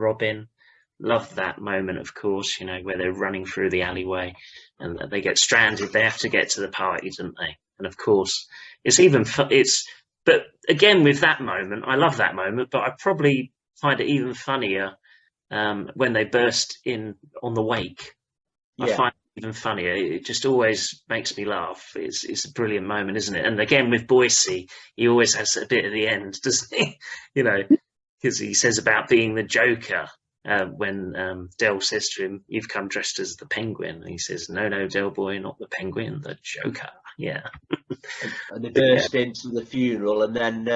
Robin. Love that moment, of course, where they're running through the alleyway and they get stranded. They have to get to the party, don't they? And of course, but again, with that moment, I love that moment, but I probably find it even funnier when they burst in on the wake. I find it even funnier. It just always makes me laugh. It's a brilliant moment, isn't it? And again, with Boycie, he always has a bit at the end, doesn't he? Because he says about being the Joker. When Del says to him, "You've come dressed as the Penguin," and he says, "No, Del boy, not the Penguin, the Joker." Yeah. And they burst into the funeral, and then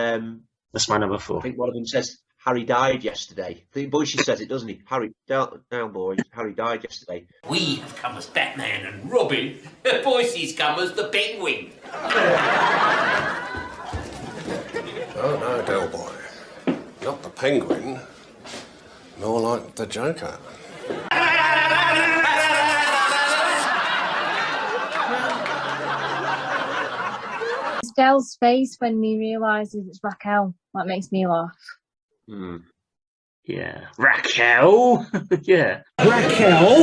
that's my number 4. I think one of them says, "Harry died yesterday." I think Boycie says it, doesn't he? Harry, down boy, Harry died yesterday. We have come as Batman and Robin. Boycie's come as the Penguin. Oh no, Del boy, not the Penguin. More like the Joker. It's Del's face when he realises it's Raquel. That makes me laugh. Yeah. Raquel? Yeah. Raquel?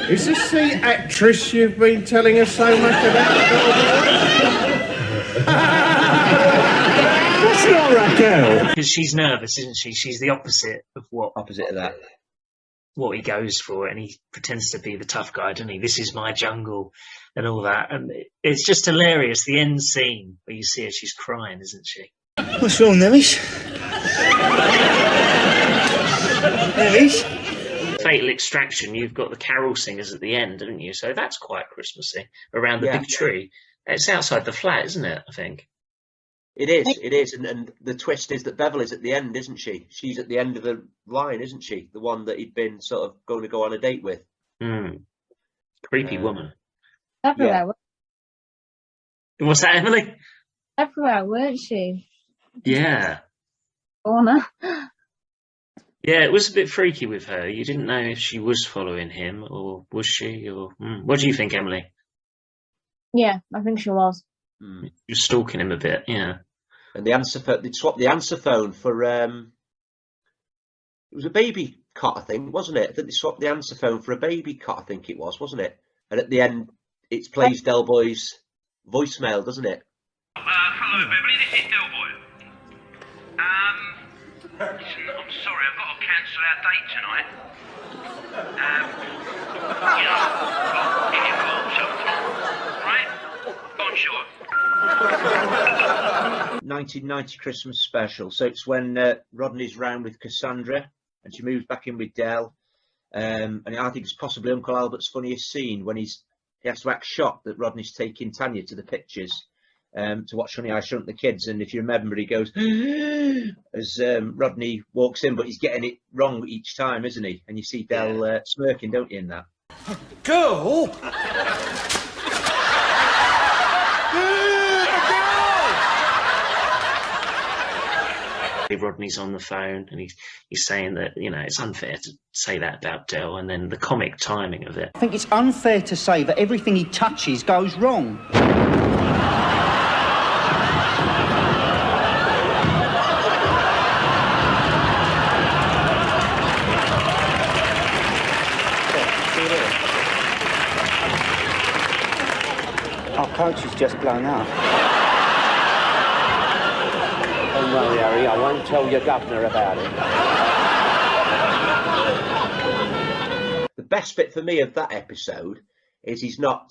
Is this the actress you've been telling us so much about? That's not Raquel. Because she's nervous, isn't she? She's the opposite of that. What he goes for, and he pretends to be the tough guy, doesn't he? This is my jungle, and all that. And it's just hilarious. The end scene where you see her, she's crying, isn't she? What's wrong, Nevis? Nevis? Fatal Extraction, you've got the carol singers at the end, haven't you? So that's quite Christmassy, around the big tree. It's outside the flat, isn't it, I think? It is. And the twist is that Beverly's at the end, isn't she? She's at the end of the line, isn't she? The one that he'd been sort of going to go on a date with. Creepy woman. Everywhere. What's that, Emily? Everywhere, weren't she? Yeah. Corner. Yeah, it was a bit freaky with her. You didn't know if she was following him, or was she? Or what do you think, Emily? Yeah, I think she was. You're stalking him a bit, yeah. And the answer phone, they'd swapped the answer phone for it was a baby cot, I think, wasn't it? I think they swapped the answer phone for a baby cot, I think it was, wasn't it? And at the end, it plays Del Boy's voicemail, doesn't it? Hello, Beverly. This is Del Boy. Listen, I'm sorry, I've got to cancel our date tonight. Right? Go on, sure. 1990 Christmas special. So it's when Rodney's round with Cassandra and she moves back in with Del. And I think it's possibly Uncle Albert's funniest scene when he has to act shocked that Rodney's taking Tanya to the pictures to watch Honey, I Shrunk the Kids. And if you remember, he goes as Rodney walks in, but he's getting it wrong each time, isn't he? And you see Del smirking, don't you, in that? Girl? Rodney's on the phone and he's saying that it's unfair to say that about Del, and then the comic timing of it. I think it's unfair to say that everything he touches goes wrong. Our coach has just blown up. Don't worry, Harry, I won't tell your governor about it. The best bit for me of that episode is he's cut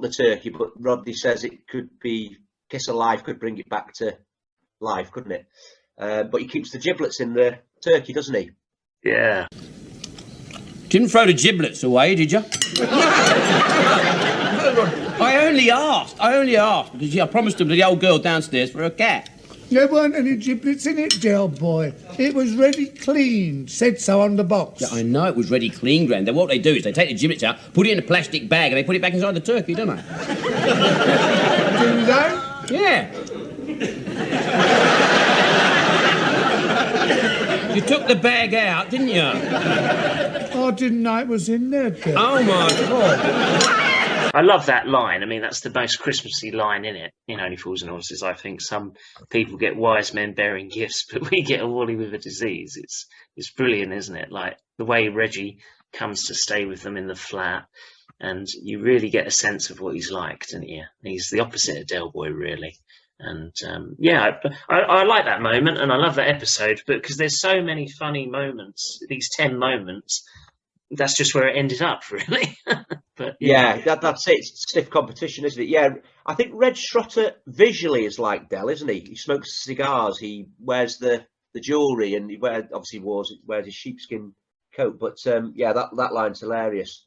the turkey, but Rodney says it could be Kiss Alive could bring it back to life, couldn't it? But he keeps the giblets in the turkey, doesn't he? Yeah. Didn't throw the giblets away, did you? I only asked because I promised him to the old girl downstairs for a cat. There weren't any giblets in it, Del Boy. It was ready cleaned. Said so on the box. Yeah, I know it was ready clean, Grandad. What they do is they take the giblets out, put it in a plastic bag, and they put it back inside the turkey, don't they? Do they? Yeah. You took the bag out, didn't you? I didn't know it was in there, Del. Oh, my God. I love that line. I mean, that's the most Christmassy line in it, in Only Fools and Horses. I think some people get wise men bearing gifts, but we get a Wally with a disease. It's brilliant, isn't it? Like the way Reggie comes to stay with them in the flat, and you really get a sense of what he's like, don't you? He's the opposite of Del Boy, really. And I like that moment, and I love that episode, but because there's so many funny moments, these 10 moments, that's just where it ended up, really. But yeah, that's it. It's stiff competition, isn't it? Yeah, I think Red Schrotter visually is like Del, isn't he? He smokes cigars, he wears the jewellery, and he obviously wears his sheepskin coat. But yeah, that line's hilarious.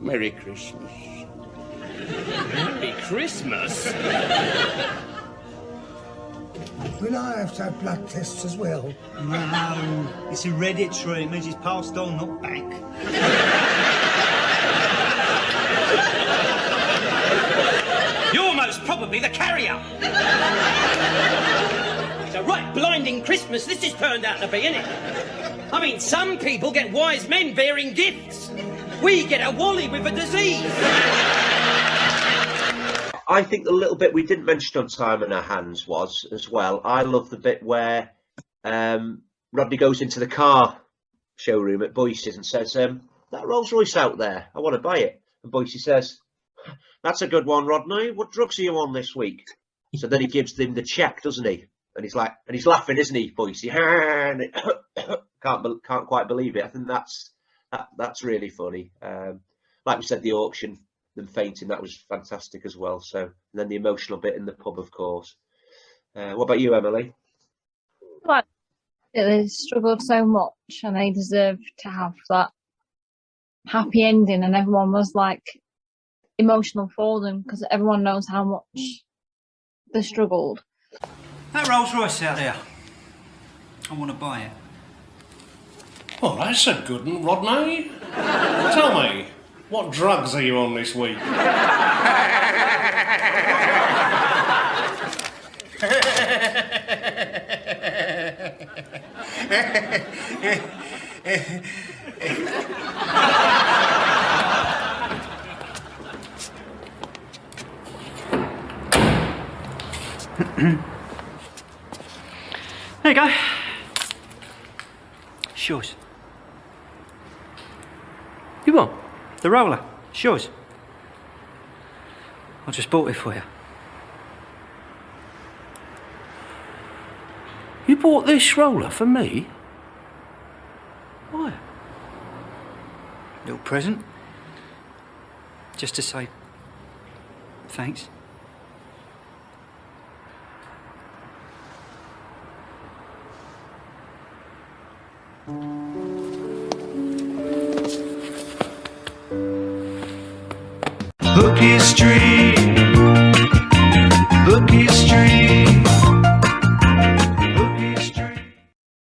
Merry Christmas. Merry Christmas? Will I have to have blood tests as well? No, it's hereditary. It means it's passed on, not back. You're most probably the carrier. It's a right blinding Christmas this has turned out to be, isn't it? I mean, some people get wise men bearing gifts. We get a Wally with a disease. I think the little bit we didn't mention on Time in Our Hands was, as well, I love the bit where Rodney goes into the car showroom at Boyce's and says, that Rolls Royce out there, I want to buy it. And Boyce says, that's a good one, Rodney. What drugs are you on this week? So then he gives them the check, doesn't he? And he's like, and he's laughing, isn't he, Boyce? Can't quite believe it. I think that's really funny. Like we said, the auction, them fainting, that was fantastic as well. So, and then the emotional bit in the pub, of course. What about you, Emily? Like, they struggled so much, and they deserved to have that happy ending, and everyone was like emotional for them because everyone knows how much they struggled. That Rolls Royce out there, I want to buy it. Well, that's a good one, Rodney. Tell me, what drugs are you on this week? There you go. It's yours. You what? The roller. It's yours. I just bought it for you. You bought this roller for me? Why? Little present. Just to say thanks. Book history.